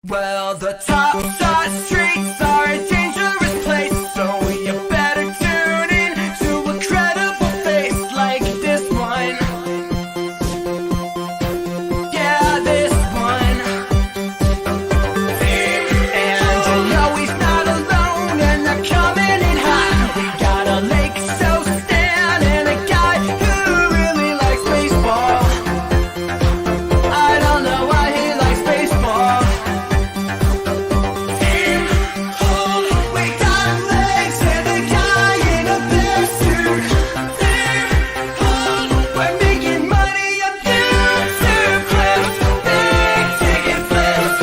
Well, the top shot streets are a dangerous place, so you better tune in to a credible face like this one. Yeah, this one. And you know he's not alone, and they're coming in hot. We got a Lake Show Stan and a guy who really likes baseball. I don't know why he likes baseball. We got legs and a guy in a bear suit. We're making money up YouTube clips, big ticket flips.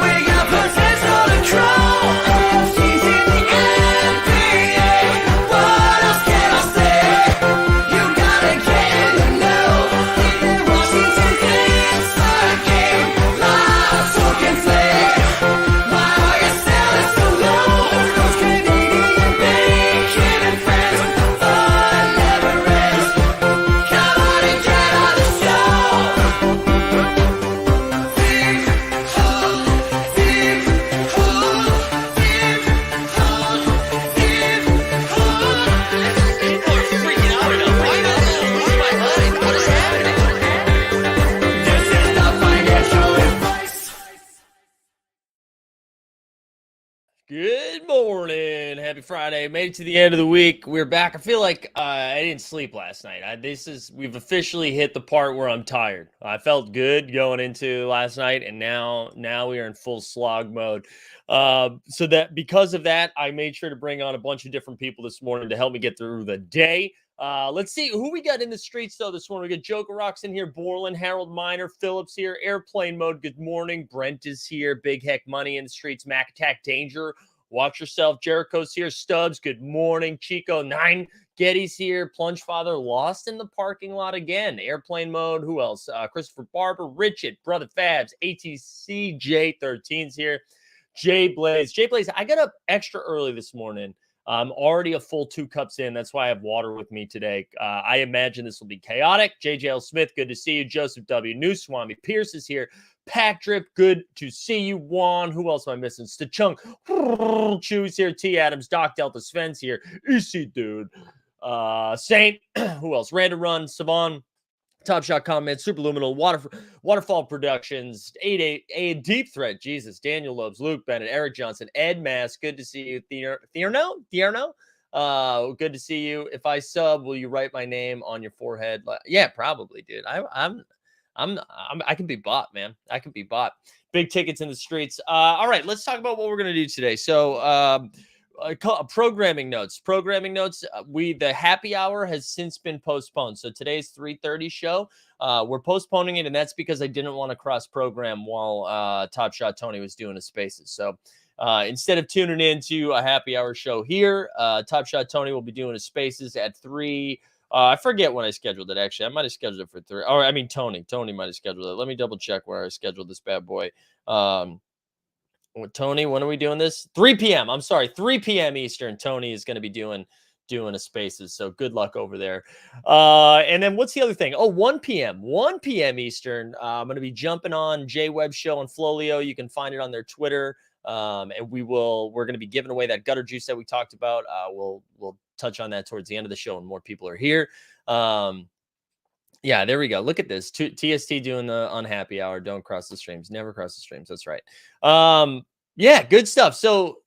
We got potential to grow. She's in the NBA. What else can I say? You gotta get in the know. Even Washington's inside game, live talking flag. Why are you selling so low? Those Canadian bacon and friends, fun never ends. Come on and get on the show. This is the financial advice. Good morning. Happy Friday. Made it to the end of the week. We're back. I feel like I didn't sleep last night. We've officially hit the part where I'm tired. I felt good going into last night, and now we are in full slog mode. So that because of that, I made sure to bring on a bunch of different people this morning to help me get through the day. Let's see who we got in the streets though this morning. We got Joker Rocks in here, Borland, Harold Miner, Phillips here, Airplane Mode. Good morning. Brent is here. Big Heck Money in the streets. Mac Attack Danger. Watch yourself. Jericho's here. Stubbs. Good morning. Chico 9. Getty's here. Plunge Father lost in the parking lot again. Airplane Mode. Who else? Christopher Barber, Richard, Brother Fabs, ATC J13's here. Jay Blaze. I got up extra early this morning. I'm already a full 2 cups in. That's why I have water with me today. I imagine this will be chaotic. JJL Smith, good to see you. Joseph W. New Swami Pierce is here. Pack Drip, good to see you. Juan, who else am I missing? Stachunk, Chewy's here. T. Adams, Doc Delta, Sven's here. Easy dude. Saint, who else? Random Run, Savon, Top Shot Comment, Superluminal, Waterfall Productions, 88, Deep Threat, Jesus, Daniel Lopes, Luke Bennett, Eric Johnson, Ed Mass, good to see you, Thierno, good to see you. If I sub, will you write my name on your forehead? Yeah, probably, dude. I can be bought, man. I can be bought. Big tickets in the streets. All right, let's talk about what we're gonna do today. So, programming notes. The happy hour has since been postponed. So today's 3:30 show. We're postponing it, and that's because I didn't want to cross program while Top Shot Tony was doing his spaces. So instead of tuning into a happy hour show here, Top Shot Tony will be doing his spaces at 3. I forget when I scheduled it. Actually, I might have scheduled it for 3. Or I mean, Tony might have scheduled it. Let me double check where I scheduled this bad boy. Tony, when are we doing this? 3 p.m. I'm sorry, 3 p.m. Eastern. Tony is going to be doing a spaces. So good luck over there. And then what's the other thing? 1 p.m. 1 p.m. Eastern. I'm going to be jumping on J Web Show and Flolio. You can find it on their Twitter. And we're going to be giving away that gutter juice that we talked about. We'll touch on that towards the end of the show when more people are here. Yeah, there we go. Look at this. TST doing the unhappy hour. Don't cross the streams. Never cross the streams. That's right. Yeah, good stuff. So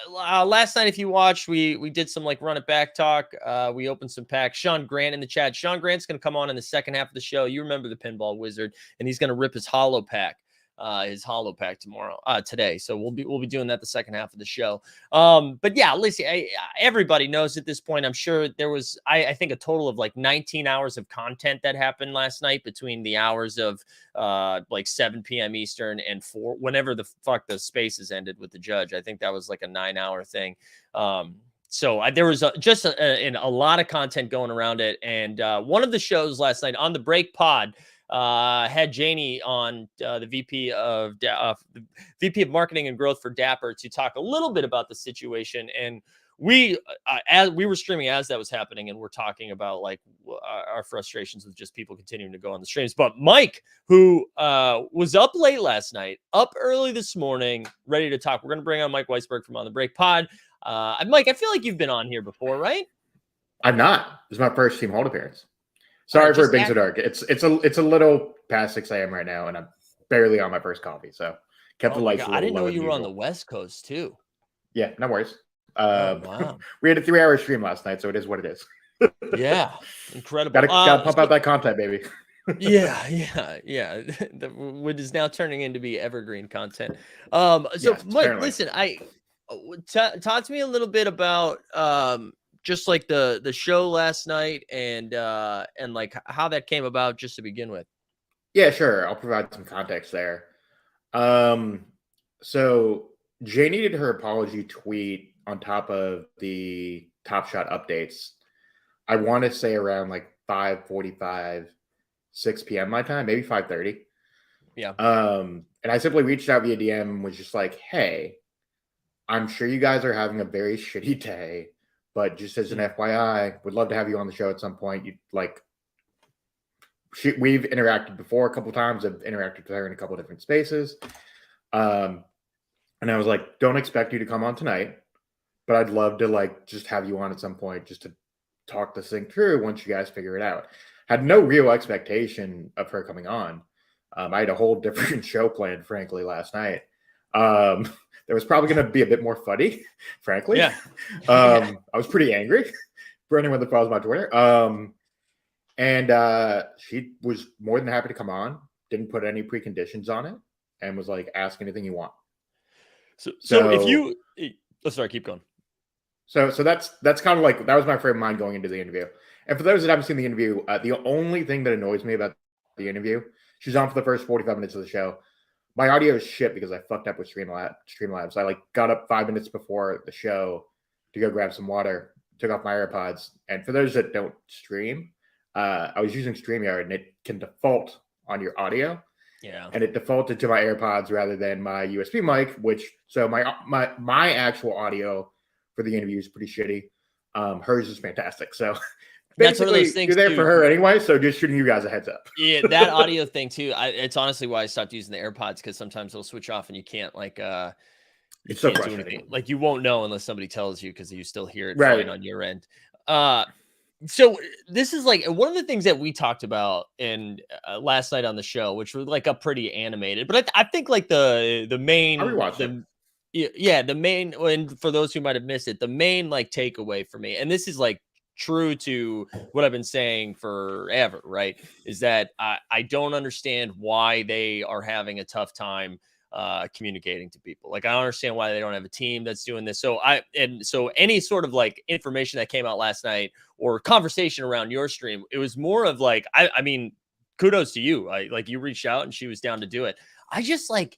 last night, if you watched, we did some like run it back talk. We opened some packs. Sean Grant in the chat. Sean Grant's going to come on in the second half of the show. You remember the Pinball Wizard, and he's going to rip his hollow pack today. So we'll be doing that the second half of the show. But yeah, listen, everybody knows at this point. I'm sure there was, I think, a total of like 19 hours of content that happened last night between the hours of like 7 p.m. Eastern and 4, whenever the fuck the spaces ended with the judge. I think that was like a 9-hour thing. So there was a lot of content going around it. And one of the shows last night on the Break Pod had Janie on, the VP of Marketing and Growth for Dapper, to talk a little bit about the situation. And as we were streaming as that was happening, and we're talking about like our frustrations with just people continuing to go on the streams. But Mike, who was up late last night, up early this morning, ready to talk. We're going to bring on Mike Weisberg from On the Break Pod. Mike, I feel like you've been on here before, right? I'm not. This is my first Team Hold appearance. Sorry for it being so dark. It's a little past 6 a.m. right now, and I'm barely on my first coffee, so kept the lights a little I didn't know lower you than were on the usual. West Coast too. Yeah, no worries. Wow. We had a 3-hour stream last night, so it is what it is. Yeah, incredible. Gotta pump out that content, baby. yeah. Which is now turning into be evergreen content. Yes, Mike, apparently. listen, talk to me a little bit about just like the show last night and like how that came about just to begin with. Yeah, sure. I'll provide some context there. So Jay needed her apology tweet on top of the Top Shot updates. I want to say around like 5:45, 6 p.m. my time, maybe 5:30. Yeah. And I simply reached out via DM and was just like, hey, I'm sure you guys are having a very shitty day, but just as an FYI, would love to have you on the show at some point. We've interacted before a couple times. I've interacted with her in a couple different spaces. And I was like, don't expect you to come on tonight, but I'd love to like just have you on at some point just to talk this thing through once you guys figure it out. Had no real expectation of her coming on. I had a whole different show planned, frankly, last night. There was probably going to be a bit more funny, frankly. Yeah. I was pretty angry for anyone that follows my Twitter. And she was more than happy to come on, didn't put any preconditions on it, and was like, ask anything you want. So if you, sorry, keep going. So that's kind of like, that was my frame of mind going into the interview. And for those that haven't seen the interview, the only thing that annoys me about the interview, she's on for the first 45 minutes of the show. My audio is shit because I fucked up with Streamlabs. I like got up 5 minutes before the show to go grab some water, took off my AirPods. And for those that don't stream, I was using StreamYard and it can default on your audio. Yeah. And it defaulted to my AirPods rather than my USB mic, so my actual audio for the interview is pretty shitty. Hers is fantastic. So that's one of basically, those things you're there too. for her anyway, so just shooting you guys a heads up. Yeah, that audio thing too. It's honestly why I stopped using the AirPods, because sometimes they'll switch off and you can't like It's so can't do frustrating. anything. Like you won't know unless somebody tells you, because you still hear it Right. fine on your end. So this is like one of the things that we talked about in last night on the show, which was like a pretty animated, but I think like the main, I rewatched it. the main, and for those who might have missed it, the main like takeaway for me, and this is like true to what I've been saying forever, right? Is that I don't understand why they are having a tough time communicating to people. Like I don't understand why they don't have a team that's doing this. So any sort of like information that came out last night or conversation around your stream, it was more of like, I mean, kudos to you. Like you reached out and she was down to do it. I just like,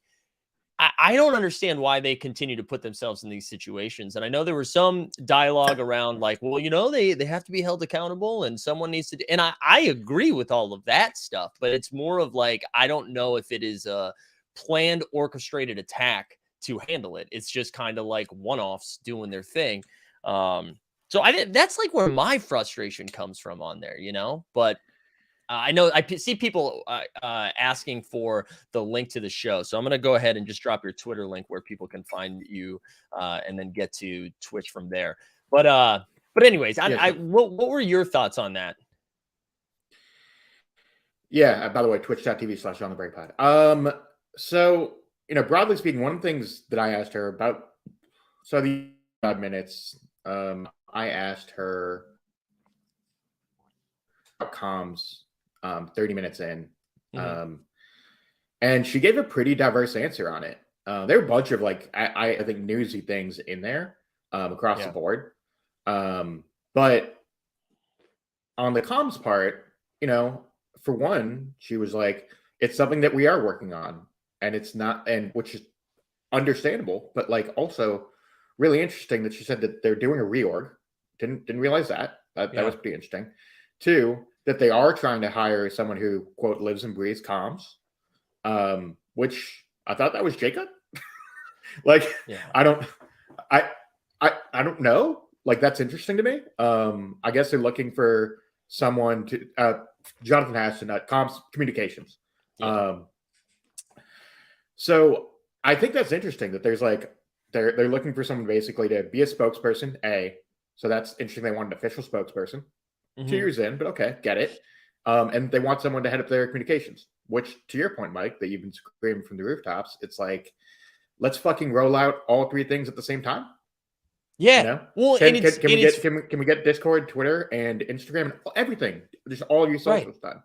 I don't understand why they continue to put themselves in these situations. And I know there was some dialogue around like, well, you know, they have to be held accountable and someone needs to do, and I agree with all of that stuff, but it's more of like, I don't know if it is a planned orchestrated attack to handle it. It's just kind of like one-offs doing their thing. So that's like where my frustration comes from on there, you know, but I know I see people asking for the link to the show. So I'm going to go ahead and just drop your Twitter link where people can find you and then get to Twitch from there. But anyways, what were your thoughts on that? Yeah, by the way, twitch.tv/on the break pod. So, you know, broadly speaking, one of the things that I asked her about, so the 5 minutes, I asked her about comms 30 minutes in. And she gave a pretty diverse answer on it. There were a bunch of like, I think newsy things in there across the board. But on the comms part, you know, for one, she was like, it's something that we are working on, and it's not, and which is understandable, but like also really interesting that she said that they're doing a reorg. Didn't realize that. That was pretty interesting. Two, that they are trying to hire someone who, quote, lives and breathes comms, which I thought that was Jacob. Like, I don't know. like that's interesting to me. I guess they're looking for someone to Jonathan Haston at comms communications. Yeah. So I think that's interesting that there's like they're looking for someone basically to be a spokesperson. So that's interesting. They want an official spokesperson. 2 years in, but okay, get it. And they want someone to head up their communications. Which, to your point, Mike, that you've been screaming from the rooftops, it's like, let's fucking roll out all three things at the same time. Yeah. You know? Well, Can and we get Discord, Twitter, and Instagram, everything, just all your socials done?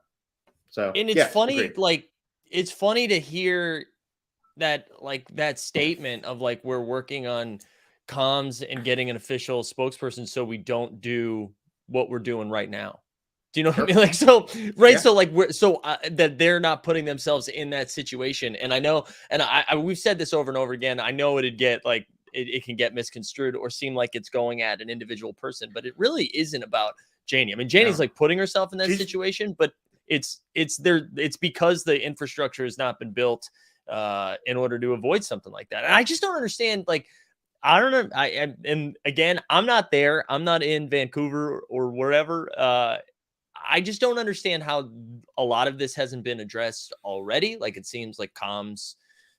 So and it's yes, funny, agreed. like it's funny to hear that, like that statement of like we're working on comms and getting an official spokesperson so we don't do what we're doing right now. Do you know what I mean? Like, so, right. Yeah. So like that they're not putting themselves in that situation. And I know, and I we've said this over and over again. I know it'd get like, it can get misconstrued or seem like it's going at an individual person, but it really isn't about Janie. I mean, Janie's like putting herself in that situation, but it's because the infrastructure has not been built in order to avoid something like that. And I just don't understand, like, I don't know. And again, I'm not there. I'm not in Vancouver or wherever. I just don't understand how a lot of this hasn't been addressed already. Like, it seems like comms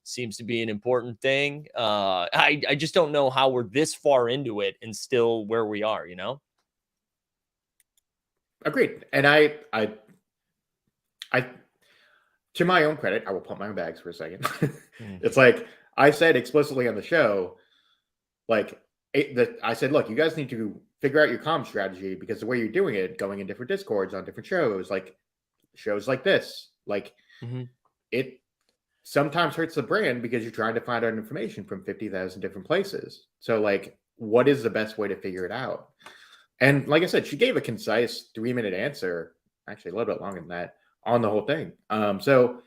seems to be an important thing. I just don't know how we're this far into it and still where we are, you know? Agreed. And I to my own credit, I will pump my own bags for a second. It's like I said explicitly on the show, like I said, look, you guys need to figure out your comm strategy because the way you're doing it, going in different Discords on different shows like this, like it sometimes hurts the brand because you're trying to find out information from 50,000 different places. So like, what is the best way to figure it out? And like I said, she gave a concise 3-minute answer, actually a little bit longer than that, on the whole thing. So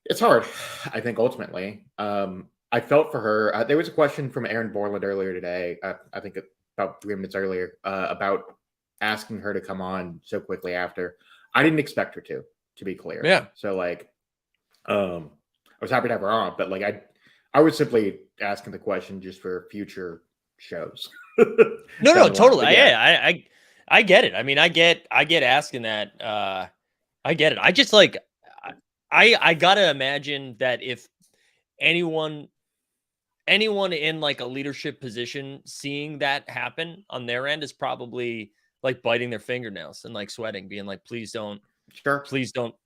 it's hard, I think, ultimately. I felt for her. There was a question from Aaron Borland earlier today, I think about 3 minutes earlier, about asking her to come on so quickly after. I didn't expect her to be clear. Yeah. So like, I was happy to have her on, but like I was simply asking the question just for future shows. No, totally. I get it. I mean, I get asking that. I get it. I just like, I gotta imagine that if anyone in like a leadership position seeing that happen on their end is probably like biting their fingernails and like sweating, being like, please don't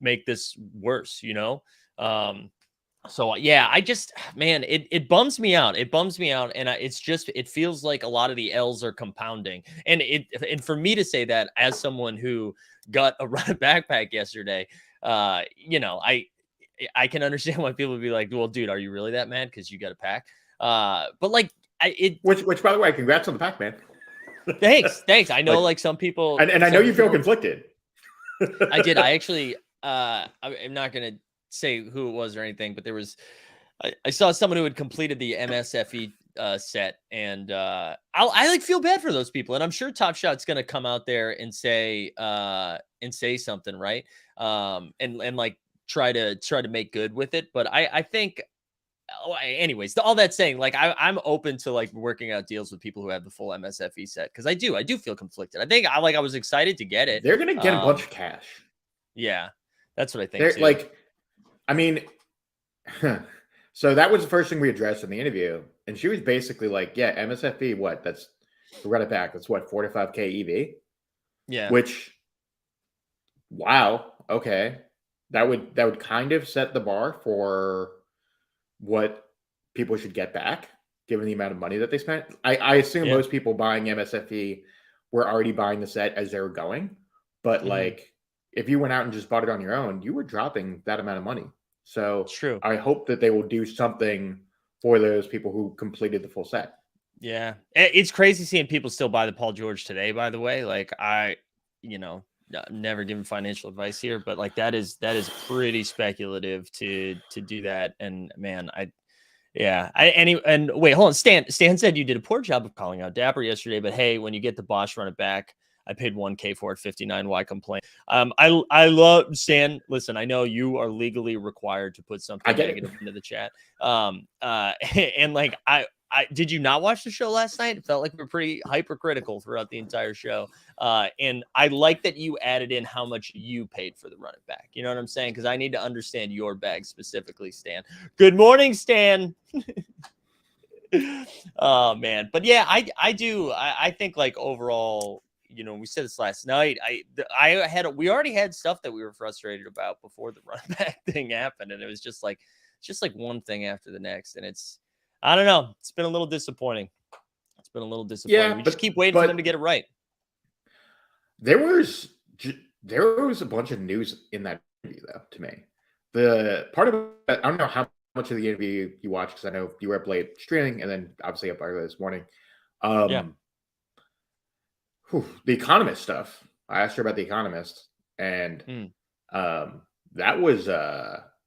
make this worse, you know? So yeah, I just, man, it bums me out. It bums me out. And it feels like a lot of the L's are compounding. And for me to say that as someone who got a run backpack yesterday, you know, I can understand why people would be like, well, dude, are you really that mad? Cause you got a pack. But like which by the way, congrats on the pack, man. Thanks. I know like some people, and I know you feel conflicted. I did. I actually, I'm not going to say who it was or anything, but there was, I saw someone who had completed the Msfp set, and I like feel bad for those people, and I'm sure Top Shot's going to come out there and say something, right? And like try to make good with it. But I think, anyways, all that saying, like I'm open to like working out deals with people who have the full Msfp set, because I do feel conflicted. I think I was excited to get it. They're going to get a bunch of cash. Yeah, that's what I think. They're like, I mean, so that was the first thing we addressed in the interview. And she was basically like, yeah, MSFP, to run it back, that's what, 4 to 5K EV? Yeah. Which, wow, okay. That would kind of set the bar for what people should get back, given the amount of money that they spent. I assume most people buying MSFP were already buying the set as they were going. But like, if you went out and just bought it on your own, you were dropping that amount of money. So true. I hope that they will do something for those people who completed the full set. Yeah. It's crazy seeing people still buy the Paul George today, by the way. Like never given financial advice here, but like that is pretty speculative to do that. And man, and wait, hold on. Stan said you did a poor job of calling out Dapper yesterday, but hey, when you get the Bosch run it back, I paid $1K for it, 59. Why complain? I love Stan. Listen, I know you are legally required to put something negative into the chat. And like, I did you not watch the show last night? It felt like we were pretty hypercritical throughout the entire show. And I like that you added in how much you paid for the running back. You know what I'm saying? Because I need to understand your bag specifically, Stan. Good morning, Stan. Oh man, but yeah, I do. I think like overall, we said this last night. We already had stuff that we were frustrated about before the running back thing happened, and it was just like one thing after the next, and I don't know. It's been a little disappointing. Yeah, we just keep waiting for them to get it right. There was a bunch of news in that interview, though. To me, the part of it, I don't know how much of the interview you watched, because I know you were up late streaming, and then obviously up early this morning. The Economist stuff. I asked her about the Economist, and that was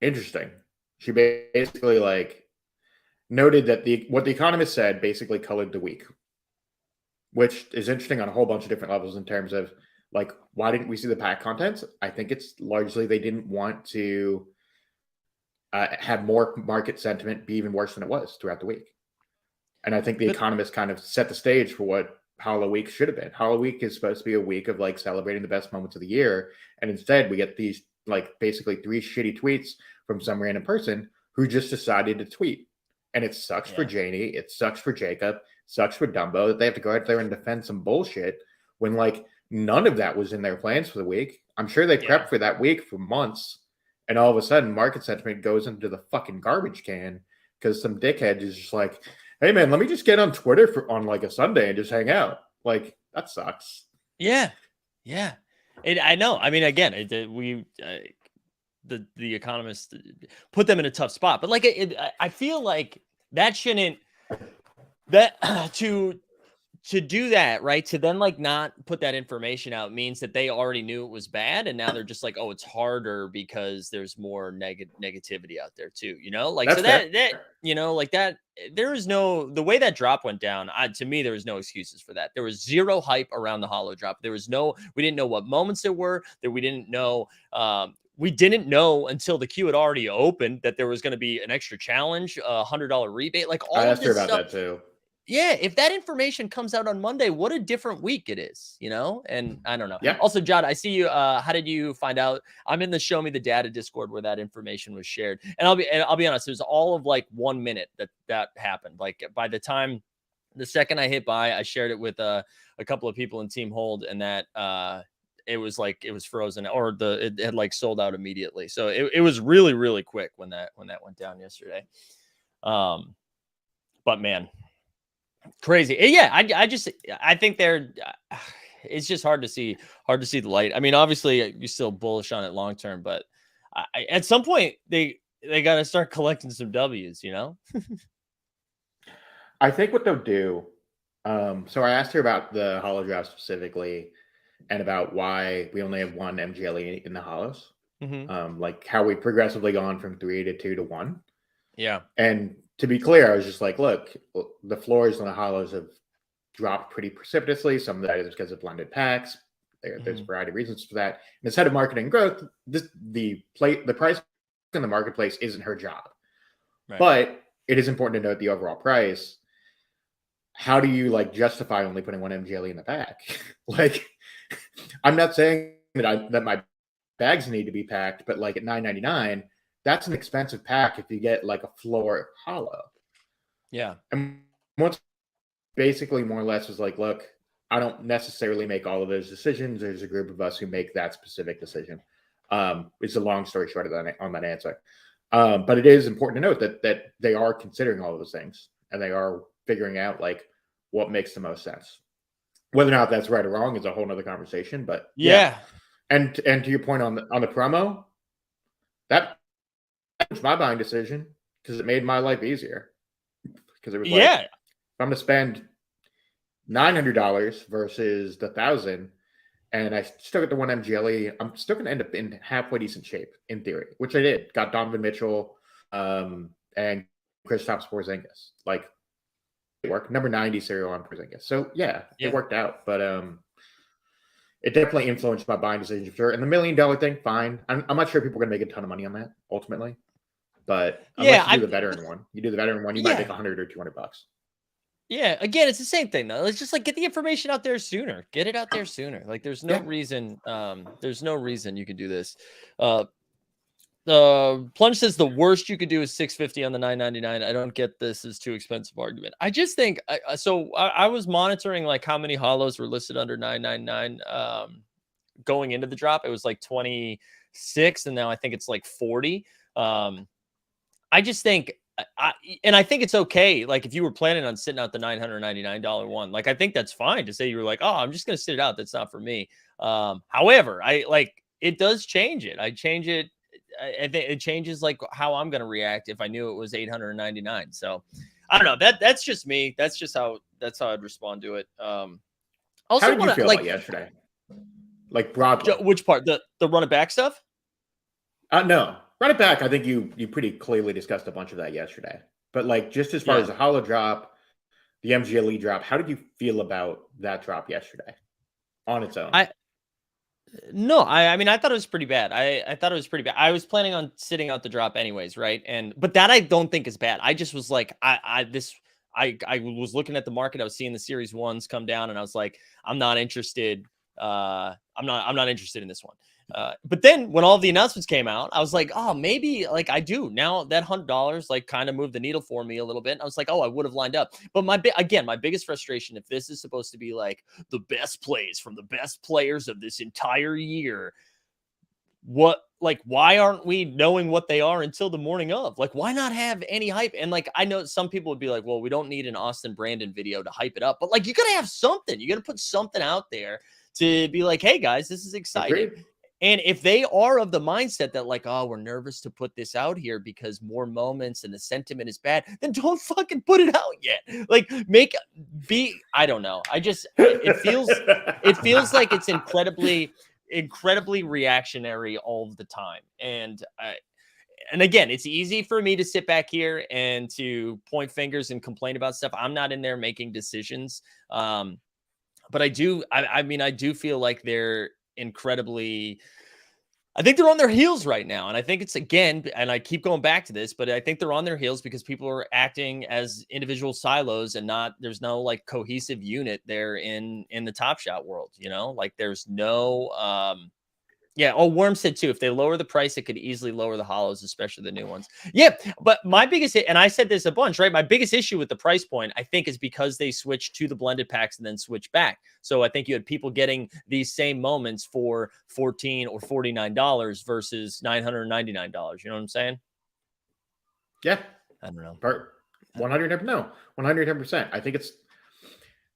interesting. She basically noted that what the Economist said basically colored the week, which is interesting on a whole bunch of different levels in terms of why didn't we see the pack contents? I think it's largely they didn't want to have more market sentiment be even worse than it was throughout the week. And I think the Economist kind of set the stage for what Hollow Week should have been. Hollow Week is supposed to be a week of celebrating the best moments of the year. And instead we get these basically 3 shitty tweets from some random person who just decided to tweet. And it sucks for Janie. It sucks for Jacob. Sucks for Dumbo that they have to go out there and defend some bullshit when none of that was in their plans for the week. I'm sure they prepped for that week for months. And all of a sudden, market sentiment goes into the fucking garbage can because some dickhead is just like, hey, man, let me just get on Twitter on a Sunday and just hang out. That sucks. Yeah. Yeah. I know. I mean, again, the Economist put them in a tough spot. But I feel like that shouldn't to do that, right? To then not put that information out means that they already knew it was bad, and now they're just oh, it's harder because there's more negativity out there too. That's so that there is no, the way that drop went down. To me, there was no excuses for that. There was zero hype around the hollow drop. We didn't know what moments there were. That we didn't know. We didn't know until the queue had already opened that there was going to be an extra challenge, $100 rebate. All I of asked her this about stuff. that too. Yeah, if that information comes out on Monday, what a different week it is, And I don't know. Yeah. Also, John, I see you. How did you find out? I'm in the Show Me the Data Discord where that information was shared, and I'll be honest. It was all of 1 minute that happened. By the time the second I hit by, I shared it with a couple of people in Team Hold, and that it was frozen, or it had sold out immediately. So it was really, really quick when that went down yesterday. But man. Crazy. Yeah, I think it's just hard to see the light. I mean, obviously you're still bullish on it long term, but at some point they got to start collecting some W's, I think what they'll do, so I asked her about the Holodrops specifically and about why we only have one MGLE in the hollows. How we progressively gone from 3 to 2 to 1. Yeah. And to be clear, I was just look, the floors on the hollows have dropped pretty precipitously. Some of that is because of blended packs. There's a variety of reasons for that. And instead of marketing growth, the price in the marketplace isn't her job. Right. But it is important to note the overall price. How do you justify only putting one MGLE in the pack? I'm not saying that my bags need to be packed, but at $9.99. That's an expensive pack if you get a floor hollow. Yeah. And once basically more or less was look, I don't necessarily make all of those decisions. There's a group of us who make that specific decision. It's a long story short on that answer. But it is important to note that they are considering all of those things and they are figuring out what makes the most sense. Whether or not that's right or wrong is a whole nother conversation. But yeah. And to your point on the promo, that was my buying decision because it made my life easier. Because it was if I'm going to spend $900 versus the $1,000, and I still get the one MGLE, I'm still going to end up in halfway decent shape in theory, which I did. Got Donovan Mitchell and Kristaps Porzingis. It worked. Number 90 serial on Porzingis. So it worked out, but it definitely influenced my buying decision for sure. And the $1 million thing, fine. I'm not sure people are going to make a ton of money on that ultimately. But unless you do the veteran one, you might make $100 or $200. Yeah, again, it's the same thing though. Let's just like get the information out there sooner. Get it out there sooner. Like there's no Yeah. reason you can do this. Uh Plunge says the worst you could do is 650 on the 999. I don't get this is too expensive argument. I just think I was monitoring like how many hollows were listed under 999 going into the drop. It was like 26 and now I think it's like 40. I just think I think it's okay. Like if you were planning on sitting out the $999 one, like I think that's fine to say you were like, oh, I'm just gonna sit it out. That's not for me. However, I like it does change it. I change it. I think it changes like how I'm gonna react if I knew it was 899. So I don't know. That's just me. That's how I'd respond to it. Also, how did you feel about yesterday? Like broadly, which part? The run it back stuff? No. Run it back. I think you pretty clearly discussed a bunch of that yesterday. But like just as far as the hollow drop, the MGLE drop, how did you feel about that drop yesterday on its own? No, I mean I thought it was pretty bad. I thought it was pretty bad. I was planning on sitting out the drop anyways, right? But that I don't think is bad. I just was like I was looking at the market. I was seeing the series ones come down, and I was like, I'm not interested. I'm not interested in this one. But then when all the announcements came out, I was like, oh, maybe like I do now. That $100 like kind of moved the needle for me a little bit. And I was like, oh, I would have lined up. But my biggest frustration, if this is supposed to be like the best plays from the best players of this entire year, why aren't we knowing what they are until the morning of? Like, why not have any hype? And like, I know some people would be like, well, we don't need an Austin Brandon video to hype it up, but like, you gotta have something. You gotta put something out there to be like, hey guys, this is exciting. Agreed. And if they are of the mindset that like, oh, we're nervous to put this out here because more moments and the sentiment is bad, then don't fucking put it out yet. Like I don't know. It feels like it's incredibly reactionary all the time. And again, it's easy for me to sit back here and to point fingers and complain about stuff. I'm not in there making decisions. But I do feel like they're I think they're on their heels right now. And I think it's again, and I keep going back to this, but I think they're on their heels because people are acting as individual silos and there's no like cohesive unit there in the Top Shot world, like there's no, Worm said too, if they lower the price, it could easily lower the hollows, especially the new ones. Yeah, but my biggest, and I said this a bunch, right? My biggest issue with the price point, I think, is because they switched to the blended packs and then switched back. So I think you had people getting these same moments for $14 or $49 versus $999. You know what I'm saying? Yeah. I don't know. 110%. I think it's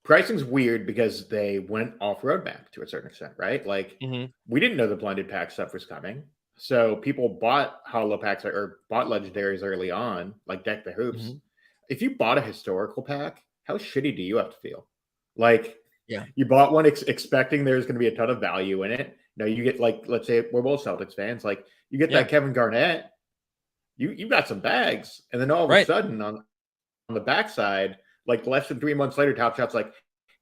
pricing's weird because they went off roadmap to a certain extent, right? Like we didn't know the blended pack stuff was coming. So people bought hollow packs or bought legendaries early on, like Deck the Hoops. If you bought a historical pack, how shitty do you have to feel? Like, you bought one expecting there's going to be a ton of value in it. Now you get like, let's say we're both Celtics fans, like you get that Kevin Garnett, you got some bags, and then all of a sudden on the backside, like less than 3 months later, Top Shot's like,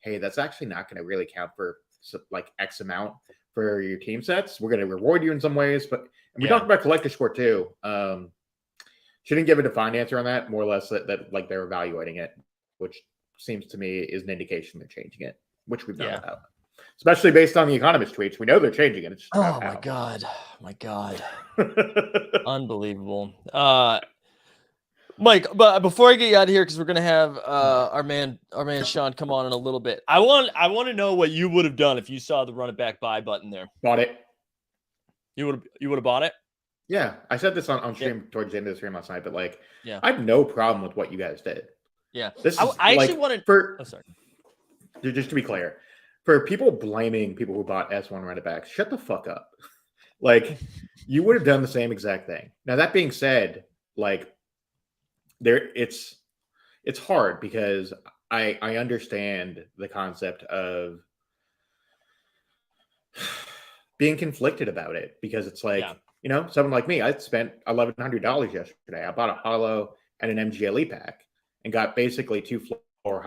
hey, that's actually not going to really count for like X amount for your team sets. We're going to reward you in some ways, but we talked about collector score too. Shouldn't give a defined answer on that. More or less that like they're evaluating it, which seems to me is an indication they're changing it, which we've known about. Especially based on the Economist tweets, we know they're changing it. It's just my god, unbelievable. Mike, but before I get you out of here, because we're gonna have our man Sean come on in a little bit. I want to know what you would have done if you saw the run it back buy button there. Bought it. You would have bought it? Yeah. I said this on stream towards the end of the stream last night, but like I have no problem with what you guys did. Yeah. This is I actually wanted just to be clear, for people blaming people who bought S1 run it backs, shut the fuck up. Like you would have done the same exact thing. Now that being said, like it's hard because I understand the concept of being conflicted about it because it's like, someone like me, I spent $1,100 yesterday. I bought a hollow and an MGLE pack and got basically two floor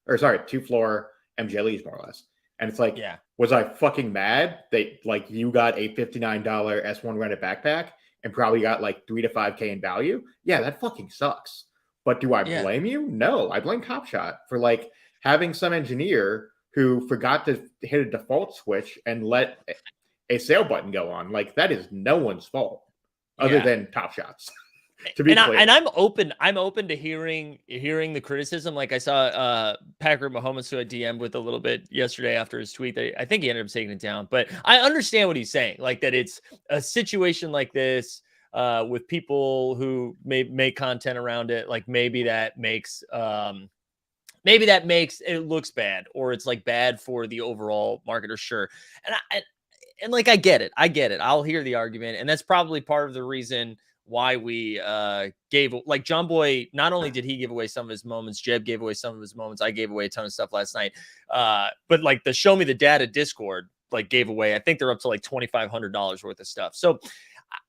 MGLEs more or less. And it's like, was I fucking mad that like you got a $59 S1 rented backpack and probably got like $3 to $5K in value? Yeah, that fucking sucks. But do I Yeah. blame you? No, I blame Top Shot for like having some engineer who forgot to hit a default switch and let a sale button go on. Like that is no one's fault other than Top Shot's. To be clear. I'm open to hearing the criticism. Like I saw Patrick Mahomes, who I DM'd with a little bit yesterday after his tweet. I think he ended up taking it down, but I understand what he's saying. Like that it's a situation like this with people who may make content around it. Like maybe that makes it looks bad, or it's like bad for the overall market, or sure. And like I get it. I'll hear the argument, and that's probably part of the reason why we gave, like, John Boy. Not only did he give away some of his moments, Jeb gave away some of his moments. I gave away a ton of stuff last night. But like the Show Me the Data Discord, like, gave away, I think they're up to like $2,500 worth of stuff. So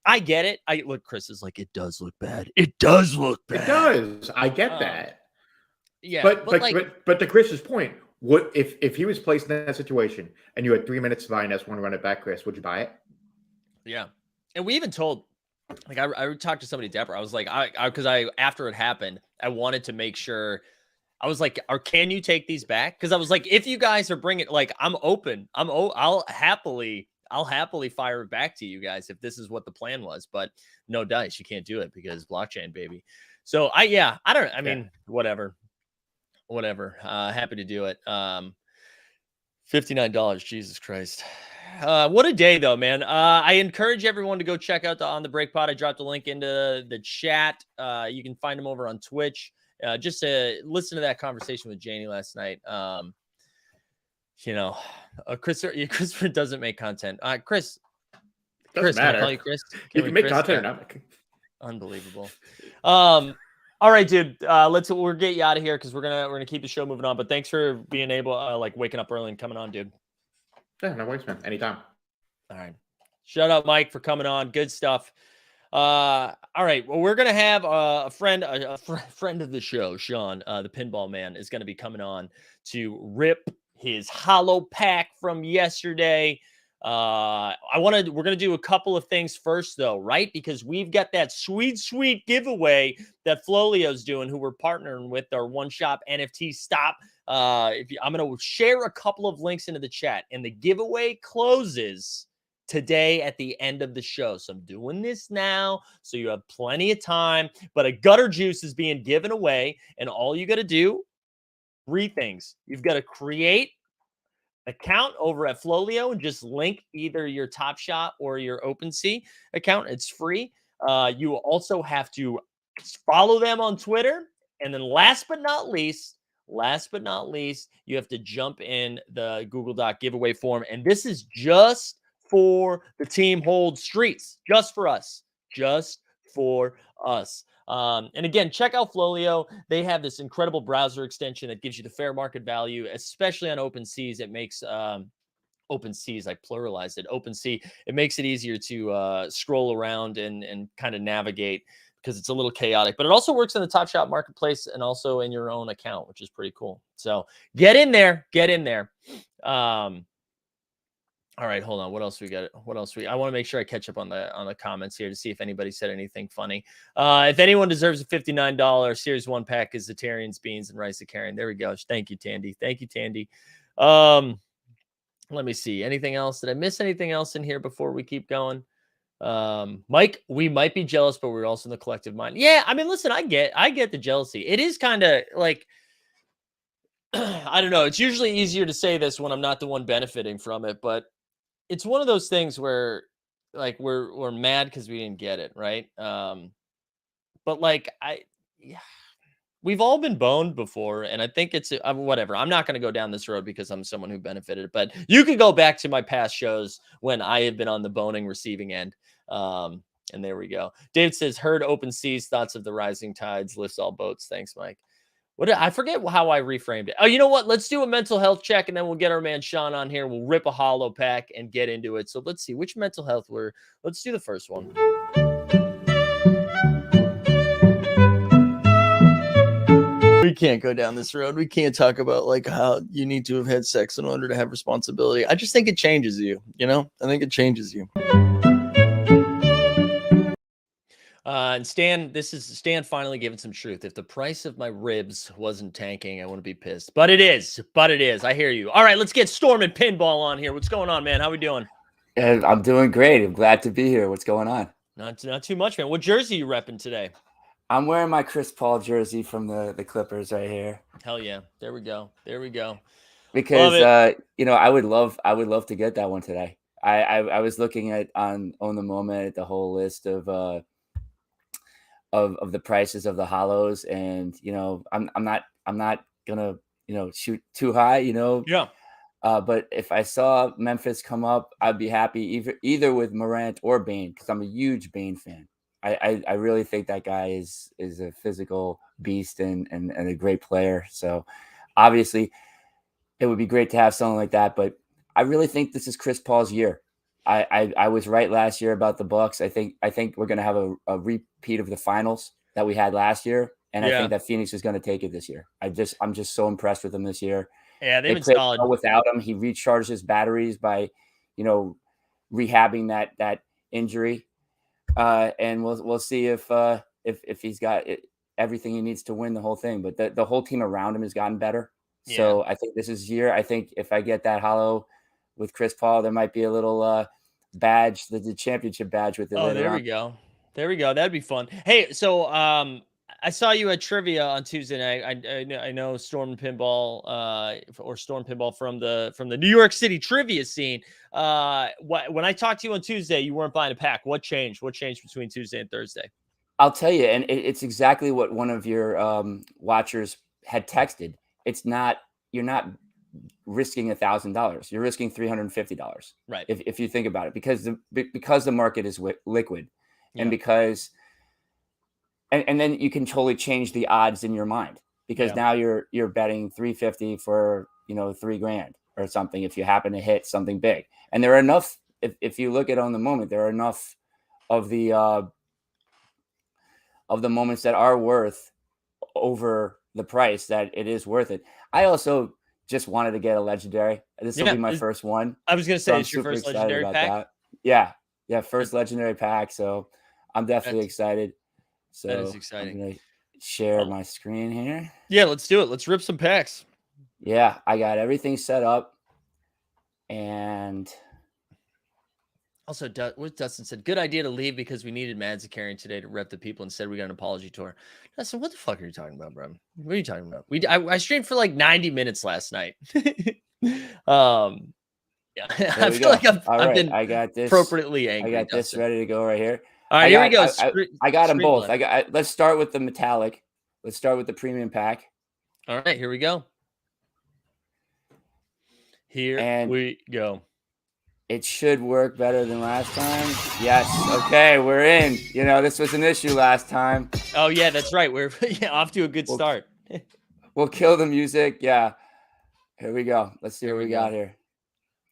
I get it. Look, Chris is like, it does look bad. It does look bad. It does. I get that. Yeah, but to Chris's point, what if he was placed in that situation and you had 3 minutes to buy an S1 run it back, Chris, would you buy it? Yeah. And we even told, like, I talked to somebody, Deborah. I was like, because after it happened, I wanted to make sure. I was like, can you take these back? Because I was like, if you guys are bringing, like, I'm open. I'll happily fire it back to you guys if this is what the plan was. But no dice, you can't do it because blockchain, baby. So I mean, whatever. Happy to do it. $59. Jesus Christ. What a day, though, man. I encourage everyone to go check out the On the Break pod. I dropped a link into the chat. You can find them over on Twitch. Just to listen to that conversation with Janie last night. Christopher doesn't make content. Chris, Doesn't matter. Can I call you Chris? You can make content or not. Unbelievable. All right, dude. We'll get you out of here because we're gonna keep the show moving on. But thanks for being able, like, waking up early and coming on, dude. Yeah, no worries, man. Anytime. All right. Shout out Mike for coming on. Good stuff. All right. Well, we're gonna have a friend of the show, Sean, the Pinball Man, is gonna be coming on to rip his holo pack from yesterday. We're gonna do a couple of things first, though, right? Because we've got that sweet giveaway that Flolio's doing, who we're partnering with, our One Shop NFT Stop. I'm gonna share a couple of links into the chat, and the giveaway closes today at the end of the show. So I'm doing this now, so you have plenty of time. But a gutter juice is being given away, and all you got to do, 3 things. You've got to create account over at Flolio and just link either your Top Shot or your OpenSea account. It's free. You also have to follow them on Twitter. And then last but not least, you have to jump in the Google Doc giveaway form. And this is just for the Team Hold Streets, just for us. And again, check out Flolio. They have this incredible browser extension that gives you the fair market value, especially on OpenSeas. It makes OpenSeas, I pluralized it, OpenSea. It makes it easier to scroll around and kind of navigate because it's a little chaotic. But it also works in the Top Shot marketplace and also in your own account, which is pretty cool. So get in there. All right, hold on. What else we got? I want to make sure I catch up on the comments here to see if anybody said anything funny. If anyone deserves a $59 Series 1 pack, is Zatarian's beans and rice carrying. There we go. Thank you, Tandy. Let me see. Anything else? Did I miss anything else in here before we keep going? Mike, we might be jealous, but we're also in the collective mind. Yeah, I mean, listen, I get the jealousy. It is kind of like, I don't know. It's usually easier to say this when I'm not the one benefiting from it, but it's one of those things where, like, we're mad because we didn't get it, right? But like, we've all been boned before, and I think it's whatever. I'm not going to go down this road because I'm someone who benefited, but you can go back to my past shows when I have been on the boning receiving end. And there we go. David says, heard OpenSea's thoughts of the rising tides lifts all boats. Thanks, Mike. I forget how I reframed it. Oh, you know what? Let's do a mental health check, and then we'll get our man Sean on here. We'll rip a holo pack and get into it. So let's see which mental health let's do the first one. We can't go down this road. We can't talk about like how you need to have had sex in order to have responsibility. I just think it changes you, I think it changes you. And Stan, this is Stan finally giving some truth. If the price of my ribs wasn't tanking, I wouldn't be pissed. But it is. But it is. I hear you. All right, let's get Storm and Pinball on here. What's going on, man? How we doing? I'm doing great. I'm glad to be here. What's going on? Not too much, man. What jersey you repping today? I'm wearing my Chris Paul jersey from the Clippers right here. Hell yeah. There we go. There we go. Because I would love to get that one today. I was looking at on the moment at the whole list of the prices of the hollows, and I'm not gonna shoot too high, Yeah. But if I saw Memphis come up, I'd be happy either with Morant or Bane, because I'm a huge Bane fan. I really think that guy is a physical beast and a great player. So obviously it would be great to have someone like that. But I really think this is Chris Paul's year. I was right last year about the Bucks. I think we're going to have a repeat of the finals that we had last year. And I think that Phoenix is going to take it this year. I'm just so impressed with him this year. Yeah, they've been played solid. well without him. He recharged his batteries by, rehabbing that injury. And we'll see if he's got everything he needs to win the whole thing. But the whole team around him has gotten better. Yeah. So I think this is year. I think if I get that hollow with Chris Paul, there might be a little badge, the championship badge with it. Oh, there we go. There we go. That'd be fun. Hey, so I saw you at trivia on Tuesday night. I know Storm Pinball or Storm Pinball from the New York City trivia scene. When I talked to you on Tuesday, you weren't buying a pack. What changed? What changed between Tuesday and Thursday? I'll tell you, and it's exactly what one of your watchers had texted. You're not risking $1,000. You're risking $350. Right. If you think about it, because the market is liquid, and because. And then you can totally change the odds in your mind, because now you're betting 350 for $3,000 or something if you happen to hit something big. And there are enough. If you look at it on the moment, there are enough of the moments that are worth over the price that it is worth it. I also just wanted to get a legendary. This will be my first one. I was gonna say, it's your first legendary pack. That. Yeah, first legendary pack. So I'm definitely excited. So that is exciting. I'm gonna share my screen here. Yeah, let's do it. Let's rip some packs. Yeah, I got everything set up. And also, what Dustin said, good idea to leave because we needed Madzikarian today to rep the people. Instead, we got an apology tour. Dustin, what the fuck are you talking about, bro? What are you talking about? I streamed for like 90 minutes last night. Yeah, I feel like I've been I got this appropriately angry. I got this ready to go right here. All right, here we go. I got them both. Let's start with the metallic. Let's start with the premium pack. All right, here we go. Here we go. It should work better than last time. Yes. Okay, we're in. This was an issue last time. Oh yeah, that's right. We're off to a good start. We'll kill the music. Yeah. Here we go. Let's see what we got here.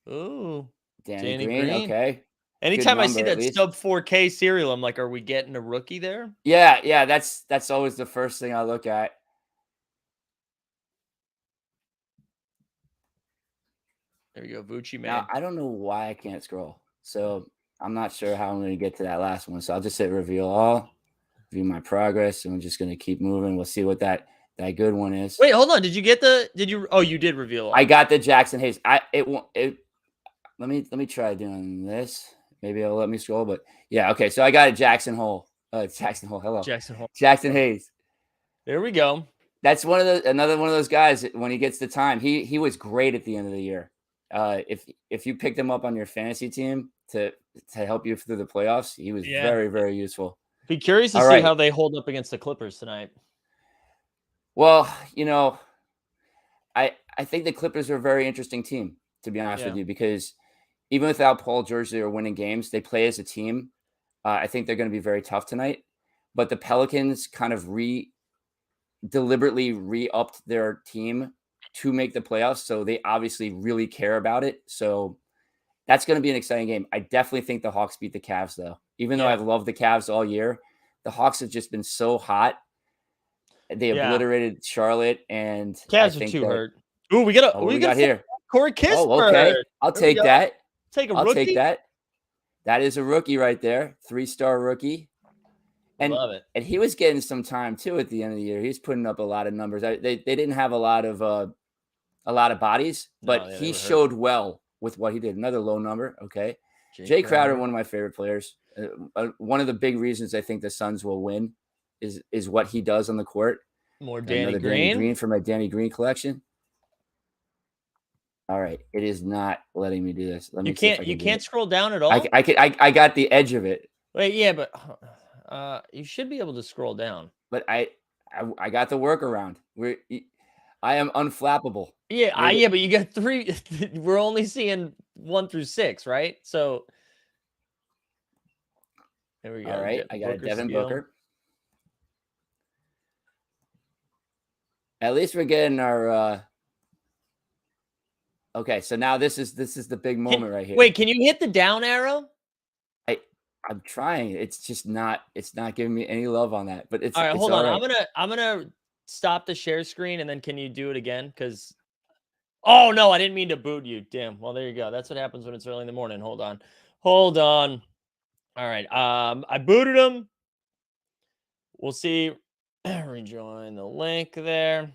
Ooh, Danny Green. Okay. Anytime I see that sub 4K serial, I'm like, are we getting a rookie there? Yeah. That's always the first thing I look at. There we go, Vucci, man. Now, I don't know why I can't scroll, so I'm not sure how I'm going to get to that last one. So I'll just hit reveal all, view my progress, and we're just going to keep moving. We'll see what that good one is. Wait, hold on. You did reveal all. I got the Jackson Hayes. Let me try doing this. Maybe it'll let me scroll, but yeah, okay. So I got a Jackson Hole. Hello. Jackson Hayes. There we go. That's another one of those guys. When he gets the time, he was great at the end of the year. If you picked him up on your fantasy team to help you through the playoffs, he was very, very useful. Be curious to see how they hold up against the Clippers tonight. Well, I think the Clippers are a very interesting team, to be honest with you, because even without Paul George, they are winning games. They play as a team. I think they're going to be very tough tonight. But the Pelicans kind of deliberately re-upped their team to make the playoffs. So they obviously really care about it. So that's going to be an exciting game. I definitely think the Hawks beat the Cavs, though. Even though I've loved the Cavs all year, the Hawks have just been so hot. They obliterated Charlotte, and Cavs are too hurt. Ooh, we got here Corey Kispert. Oh, okay. I'll take that. I'll take that. That is a rookie right there. 3-star rookie. Love it. And he was getting some time too at the end of the year. He was putting up a lot of numbers. They didn't have a lot of bodies, but he showed well with what he did. Another low number. Okay. Jay Crowder, one of my favorite players. One of the big reasons I think the Suns will win is what he does on the court. More Danny Green. Danny Green for my Danny Green collection. All right, it is not letting me do this. Let me. You can't scroll down at all. I got the edge of it. Wait, yeah, but you should be able to scroll down. But I got the workaround. I am unflappable. Yeah, but you got 3. We're only seeing 1 through 6, right? So there we go. All right, I got a Devin Booker. At least we're getting our. Okay, so now this is the big moment right here. Wait, can you hit the down arrow? I'm trying. It's just not. It's not giving me any love on that. But it's all right. Hold on. Right. I'm gonna stop the share screen and then can you do it again? Because oh no, I didn't mean to boot you. Damn. Well, there you go. That's what happens when it's early in the morning. Hold on. All right. I booted him. We'll see. Rejoin the link there.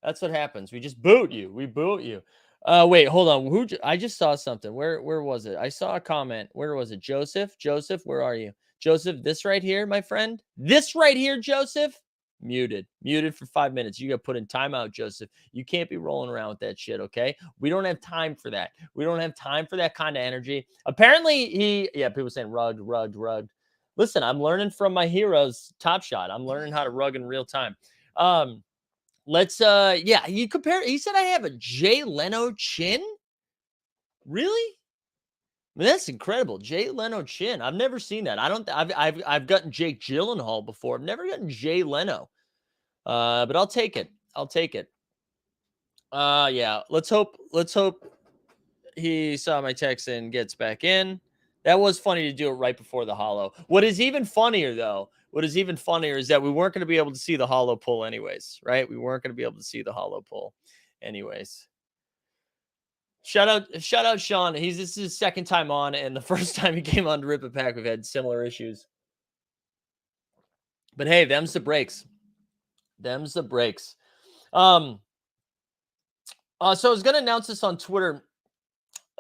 That's what happens. We just boot you. We boot you. Wait, hold on. I just saw something. Where was it? I saw a comment. Where was it? Joseph, where are you? Joseph, this right here, my friend. This right here, Joseph. Muted for 5 minutes. You got put in timeout, Joseph. You can't be rolling around with that shit, okay? We don't have time for that. We don't have time for that kind of energy. Apparently, people saying rugged. Listen, I'm learning from my heroes, Top Shot. I'm learning how to rug in real time. You compare. He said I have a Jay Leno chin. Really? I mean, that's incredible. Jay Leno chin. I've never seen that. I've gotten Jake Gyllenhaal before. I've never gotten Jay Leno. But I'll take it. Yeah. Let's hope he saw my text and gets back in. That was funny to do it right before the holo. What is even funnier is that we weren't going to be able to see the holo pull anyways, right? We weren't going to be able to see the holo pull anyways. Shout out Sean. This is his second time on, and the first time he came on to Rip It Pack, we've had similar issues. But hey, them's the breaks. So I was going to announce this on Twitter.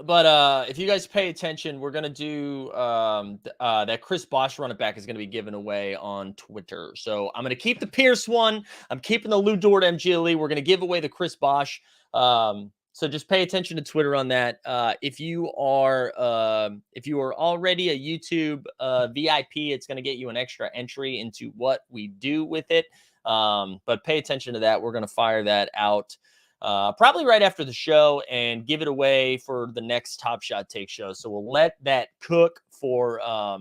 But if you guys pay attention, we're going to do that Chris Bosh run it back is going to be given away on Twitter. So I'm going to keep the Pierce one. I'm keeping the Lou Dort MGLE. We're going to give away the Chris Bosh. So just pay attention to Twitter on that. If you are already a YouTube VIP, it's going to get you an extra entry into what we do with it. But pay attention to that. We're going to fire that out. Probably right after the show and give it away for the next Top Shot Take show. So we'll let that cook for a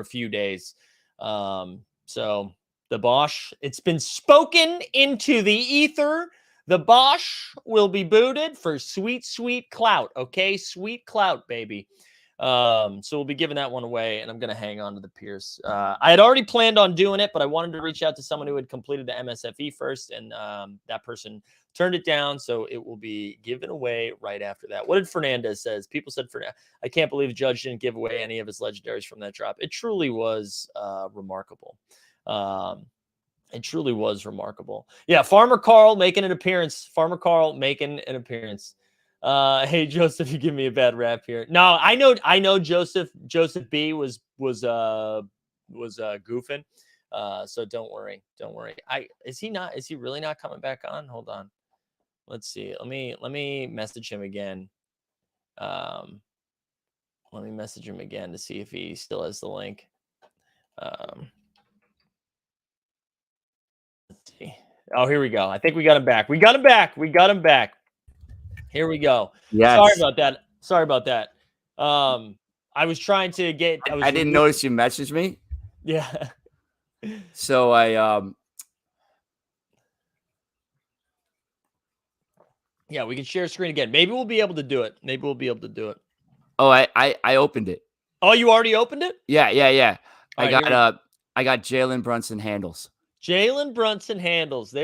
few days. So the Bosh, it's been spoken into the ether. The Bosh will be booted for sweet, sweet clout. Okay. Sweet clout, baby. So we'll be giving that one away, and I'm going to hang on to the Pierce. I had already planned on doing it, but I wanted to reach out to someone who had completed the MSFE first, and that person turned it down, so it will be given away right after that. What did Fernandez says? People said, I can't believe the Judge didn't give away any of his legendaries from that drop. It truly was remarkable. Yeah, Farmer Carl making an appearance. Hey Joseph, you give me a bad rap here. No, I know Joseph B was goofing. So don't worry. Is he really not coming back on? Hold on. Let's see. Let me message him again. Let me message him again to see if he still has the link. Let's see. Oh, here we go. I think we got him back. Here we go. Yes. Sorry about that. I was trying to get. I didn't notice you messaged me. Yeah. So Yeah, we can share screen again. Maybe we'll be able to do it. Oh, I opened it. Oh, you already opened it? Yeah. I right, got Jalen Brunson handles. There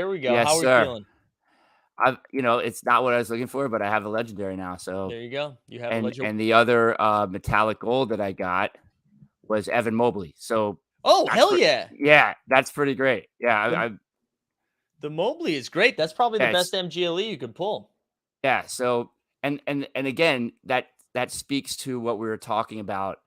we go. Yes, How are sir. we feeling? It's not what I was looking for, but I have a legendary now. So there you go. You have a legendary. And the other metallic gold that I got was Evan Mobley. So Oh, hell yeah. Yeah, that's pretty great. Yeah, The Mobley is great. That's probably the yeah, best MGLE you could pull. yeah. So and again, that speaks to what we were talking about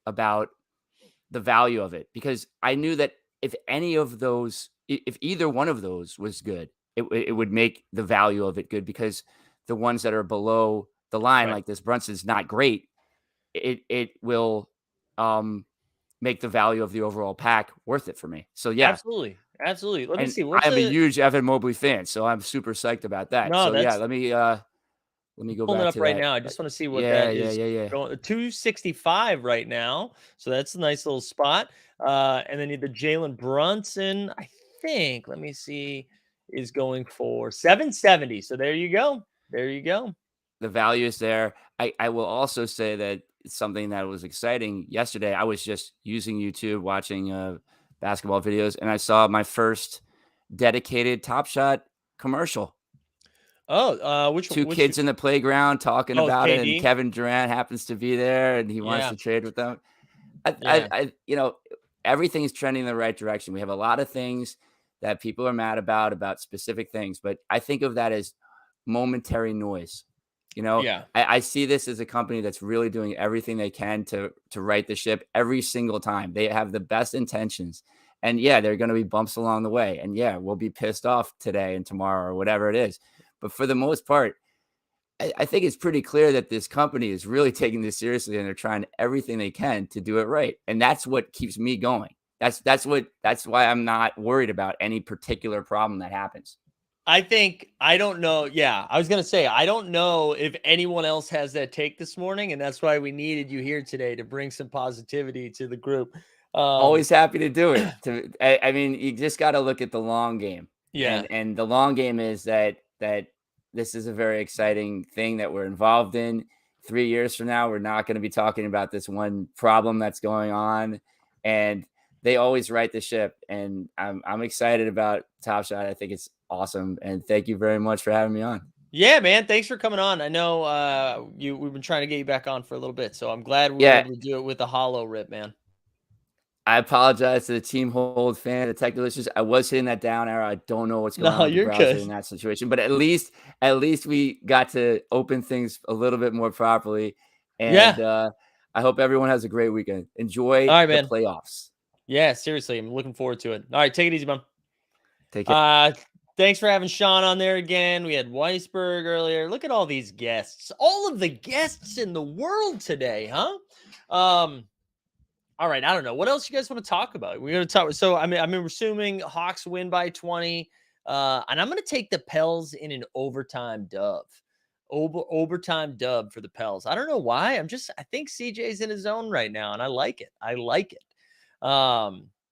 the value of it, because I knew that if any of those, if either one of those was good, it would make the value of it good, because the ones that are below the line, Right. like this Brunson's not great, it will make the value of the overall pack worth it for me. So yeah, Absolutely. Absolutely. Let me and see. I What's am a the huge Evan Mobley fan, so I'm super psyched about that. no, So yeah, that's let me go pulling it back up to right that. now. I just want to see what Yeah, that yeah, is yeah, yeah. going 265 right now. So that's a nice little spot. And then the Jalen Brunson, I think, let me see, is going for 770. So there you go. There you go. The value is there. I will also say that something that was exciting yesterday, I was just using YouTube, watching basketball videos, and I saw my first dedicated Top Shot commercial. Oh, Two which kids in the playground talking oh, about it, and KD. Kevin Durant happens to be there, and he wants Yeah. to trade with them. Yeah. Everything is trending in the right direction. We have a lot of things that people are mad about specific things, but I think of that as momentary noise. Yeah. I see this as a company that's really doing everything they can to right the ship every single time. They have the best intentions. And yeah, there are going to be bumps along the way. And yeah, we'll be pissed off today and tomorrow or whatever it is. But for the most part, I think it's pretty clear that this company is really taking this seriously, and they're trying everything they can to do it right. And that's what keeps me going. That's why I'm not worried about any particular problem that happens. I don't know. Yeah, I was going to say, I don't know if anyone else has that take this morning. And that's why we needed you here today to bring some positivity to the group. Always happy to do it. I mean, you just got to look at the long game. Yeah. And the long game is that this is a very exciting thing that we're involved in. 3 years from now, we're not going to be talking about this one problem that's going on. And they always right the ship. And I'm excited about Top Shot. I think it's awesome. And thank you very much for having me on. Yeah, man. Thanks for coming on. I know we've been trying to get you back on for a little bit. So I'm glad we were able to do it with a hollow rip, man. I apologize to the Team Hold fan, the Tech Delicious. I was hitting that down arrow. I don't know what's going on with the browser in that situation, but at least we got to open things a little bit more properly. And I hope everyone has a great weekend. Enjoy the playoffs. Yeah, seriously. I'm looking forward to it. All right, take it easy, man. Take care. Thanks for having Sean on there again. We had Weisberg earlier. Look at all these guests. All of the guests in the world today, huh? All right, I don't know. What else you guys want to talk about? We're going to talk. So, I'm assuming Hawks win by 20. And I'm going to take the Pels in an overtime dub. Overtime dub for the Pels. I don't know why. I think CJ's in his zone right now, and I like it.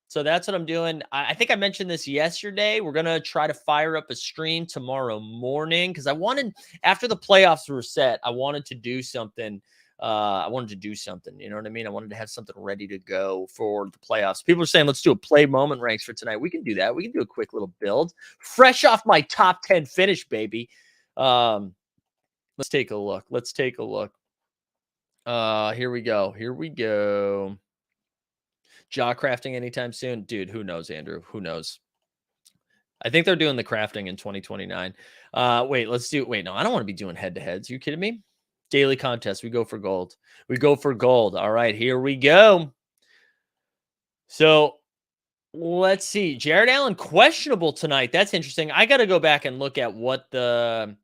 So that's what I'm doing. I think I mentioned this yesterday. We're going to try to fire up a stream tomorrow morning because after the playoffs were set, I wanted to do something. You know what I mean? I wanted to have something ready to go for the playoffs. People are saying, let's do a play moment ranks for tonight. We can do that. We can do a quick little build. Fresh off my top 10 finish, baby. Let's take a look. Here we go. Jaw crafting anytime soon? Dude, who knows, Andrew? Who knows? I think they're doing the crafting in 2029. No, I don't want to be doing head-to-heads. You kidding me? Daily contest. We go for gold. All right, here we go. So let's see. Jared Allen questionable tonight. That's interesting. I got to go back and look at what the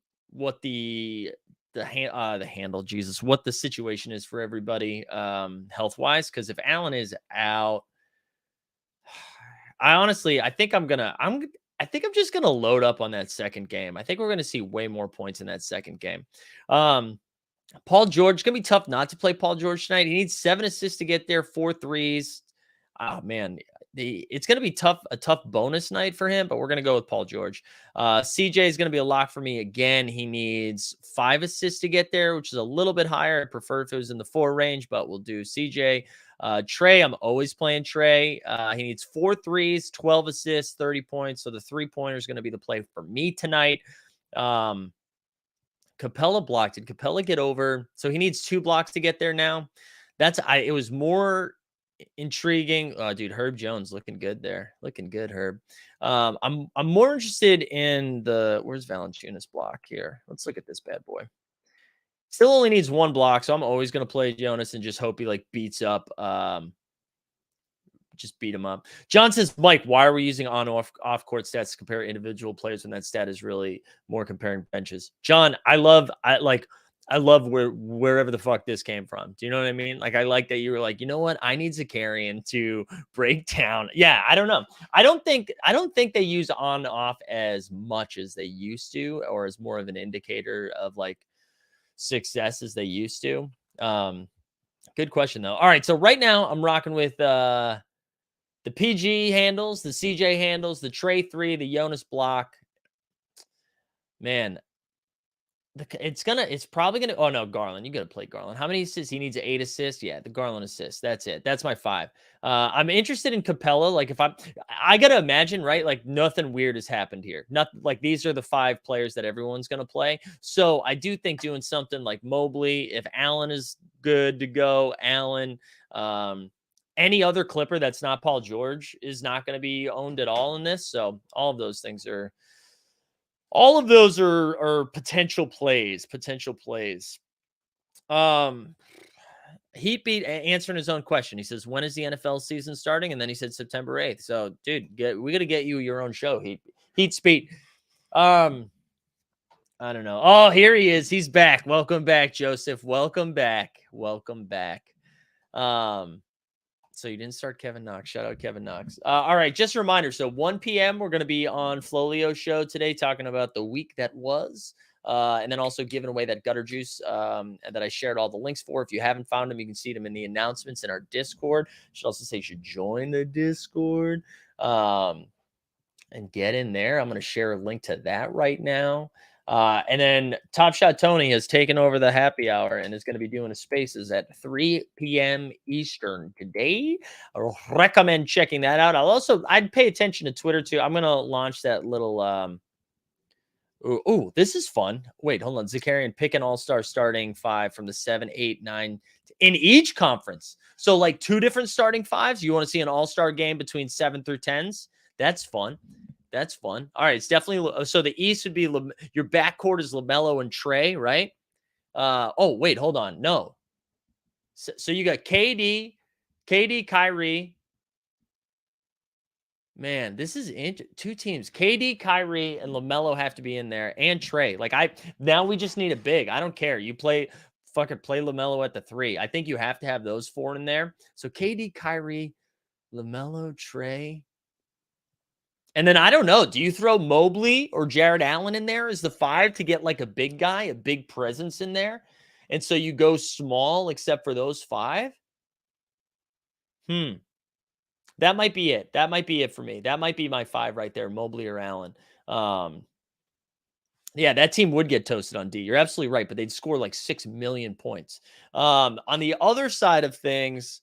handle, Jesus, what the situation is for everybody health-wise. Because if Allen is out, I think I'm just gonna load up on that second game. I think we're gonna see way more points in that second game. Paul George, it's going to be tough not to play Paul George tonight. He needs 7 assists to get there, 4 threes. Oh, man. It's going to be a tough bonus night for him, but we're going to go with Paul George. CJ is going to be a lock for me. Again, he needs 5 assists to get there, which is a little bit higher. I prefer if it was in the 4 range, but we'll do CJ. Trey, I'm always playing Trey. He needs 4 threes, 12 assists, 30 points. So the 3-pointer is going to be the play for me tonight. Capella blocked. Did Capella get over? So he needs 2 blocks to get there now. It was more intriguing. Oh, dude, Herb Jones looking good there. Looking good, Herb. I'm more interested in where's Valanciunas block here? Let's look at this bad boy. Still only needs 1 block, so I'm always going to play Jonas and just hope he like beats up. Just beat him up. John says, Mike, why are we using off court stats to compare individual players when that stat is really more comparing benches? John, I love wherever the fuck this came from. Do you know what I mean? Like, I like that you were like, you know what? I need Zakarian to break down. Yeah, I don't know. I don't think they use on off as much as they used to, or as more of an indicator of like success as they used to. Good question though. All right, so right now I'm rocking with the PG handles, the CJ handles, the Trey 3, the Jonas block. Man, it's probably gonna. Oh no, Garland, you gotta play Garland. How many assists? He needs 8 assists. Yeah, the Garland assist. That's it. That's my 5. I'm interested in Capella. Like, if I gotta imagine, right? Like, nothing weird has happened here. Not like these are the 5 players that everyone's gonna play. So I do think doing something like Mobley, if Allen is good to go, Allen. Any other Clipper that's not Paul George is not going to be owned at all in this. So all of those are potential plays. Heat beat answering his own question. He says, when is the NFL season starting? And then he said September 8th. So dude, we got to get you your own show. Heat speed. I don't know. Oh, here he is. He's back. Welcome back, Joseph. Welcome back. So you didn't start Kevin Knox. Shout out Kevin Knox. All right, just a reminder. So 1 p.m. we're going to be on Flolio's show today talking about the week that was. And then also giving away that gutter juice that I shared all the links for. If you haven't found them, you can see them in the announcements in our Discord. I should also say you should join the Discord and get in there. I'm going to share a link to that right now. And then Top Shot Tony has taken over the happy hour and is going to be doing a spaces at 3 p.m. Eastern today. I recommend checking that out. I'd pay attention to Twitter too. I'm going to launch that little, ooh, this is fun. Wait, hold on. Zakarian, pick an all-star starting 5 from the 7, 8, 9 in each conference. So like 2 different starting 5s. You want to see an all-star game between 7 through 10s? That's fun. All right, it's definitely so. The East would be your backcourt is LaMelo and Trey, right? Oh wait, hold on, no. So you got KD, Kyrie. Man, this is 2 teams. KD, Kyrie, and LaMelo have to be in there, and Trey. Like now we just need a big. I don't care. You play LaMelo at the 3. I think you have to have those 4 in there. So KD, Kyrie, LaMelo, Trey. And then I don't know. Do you throw Mobley or Jared Allen in there as the 5 to get like a big guy, a big presence in there? And so you go small except for those 5? That might be it. That might be it for me. That might be my 5 right there, Mobley or Allen. Yeah, that team would get toasted on D. You're absolutely right, but they'd score like 6 million points. On the other side of things,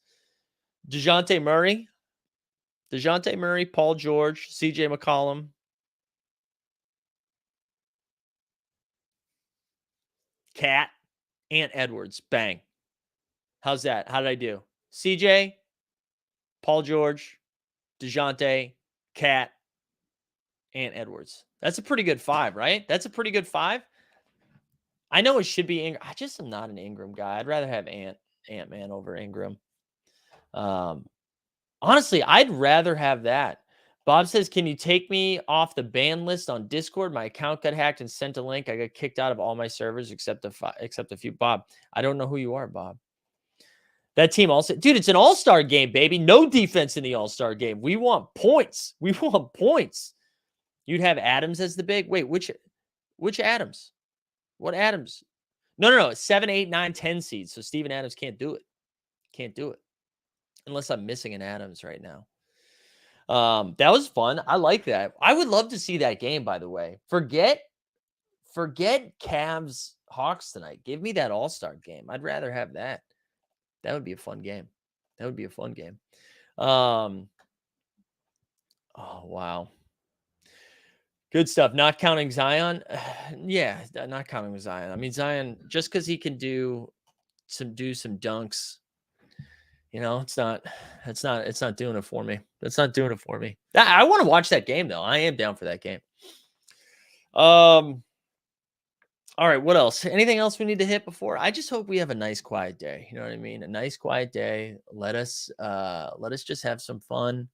DeJounte Murray, Paul George, CJ McCollum. Cat, Ant Edwards. Bang. How's that? How did I do? CJ, Paul George, DeJounte, Cat, Ant Edwards. That's a pretty good 5, right? That's a pretty good 5. I know it should be Ingram. I just am not an Ingram guy. I'd rather have Ant-Man over Ingram. Honestly, I'd rather have that. Bob says, can you take me off the ban list on Discord? My account got hacked and sent a link. I got kicked out of all my servers except a few. Bob, I don't know who you are, Bob. That team also, dude, it's an all-star game, baby. No defense in the all-star game. We want points. You'd have Adams as the big. Wait, which Adams? What Adams? No. 7, 8, 9, 10 seeds. So Steven Adams can't do it. Unless I'm missing an Adams right now. That was fun. I like that. I would love to see that game, by the way. Forget Cavs Hawks tonight. Give me that all-star game. I'd rather have that. That would be a fun game. Oh, wow. Good stuff. Not counting Zion. Yeah, not counting Zion. I mean, Zion, just because he can do some dunks, You know, it's not doing it for me. It's not doing it for me. I want to watch that game though. I am down for that game. All right, what else? Anything else we need to hit before? I just hope we have a nice quiet day. You know what I mean? A nice quiet day. Let us just have some fun.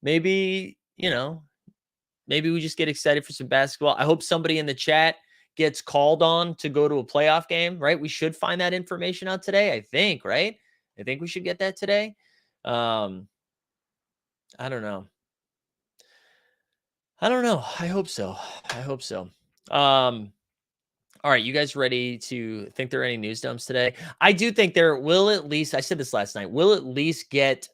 Maybe, maybe we just get excited for some basketball. I hope somebody in the chat gets called on to go to a playoff game, right? We should find that information out today, I think, right? I think we should get that today. I don't know. I hope so. All right, you guys ready to think there are any news dumps today? I do think there will at least, I said this last night, we'll at least get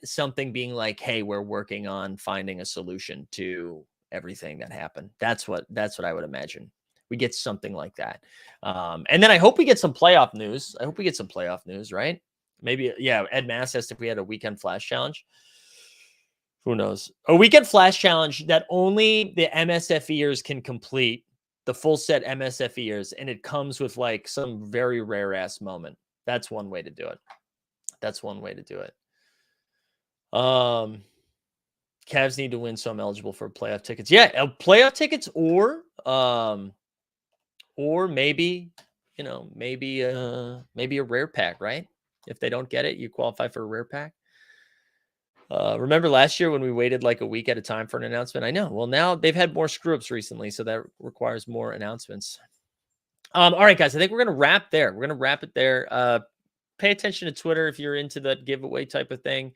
something being like, hey, we're working on finding a solution to everything that happened. That's what I would imagine. We get something like that. And then I hope we get some playoff news. Right? Maybe, yeah, Ed Mass asked if we had a weekend flash challenge. Who knows? A weekend flash challenge that only the MSFEers can complete, the full set MSFEers, and it comes with like some very rare ass moment. That's one way to do it. Cavs need to win, so I'm eligible for playoff tickets. Yeah, playoff tickets, or maybe, maybe a rare pack, right? If they don't get it, you qualify for a rare pack. Remember last year when we waited like a week at a time for an announcement? I know. Well, now they've had more screw-ups recently, so that requires more announcements. All right, guys, I think we're going to wrap there. We're going to wrap it there. Pay attention to Twitter if you're into that giveaway type of thing.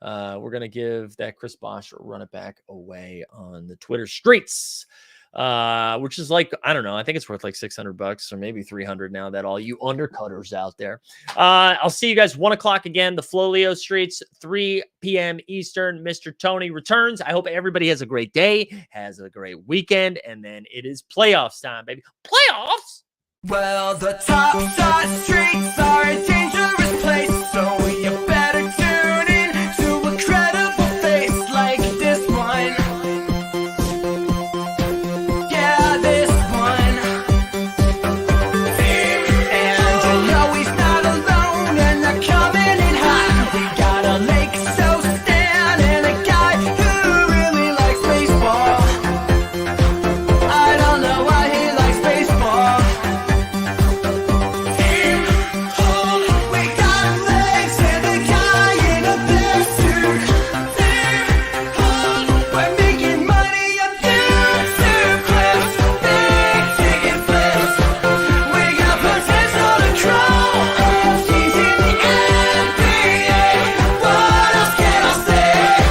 We're going to give that Chris Bosh run it back away on the Twitter streets, which is like, I don't know. I think it's worth like $600 or maybe $300 now, that all you undercutters out there. I'll see you guys 1 o'clock again. The Flolio streets, 3 p.m. Eastern. Mr. Tony returns. I hope everybody has a great day, has a great weekend, and then it is playoffs time, baby. Playoffs? Well, the top shot streets are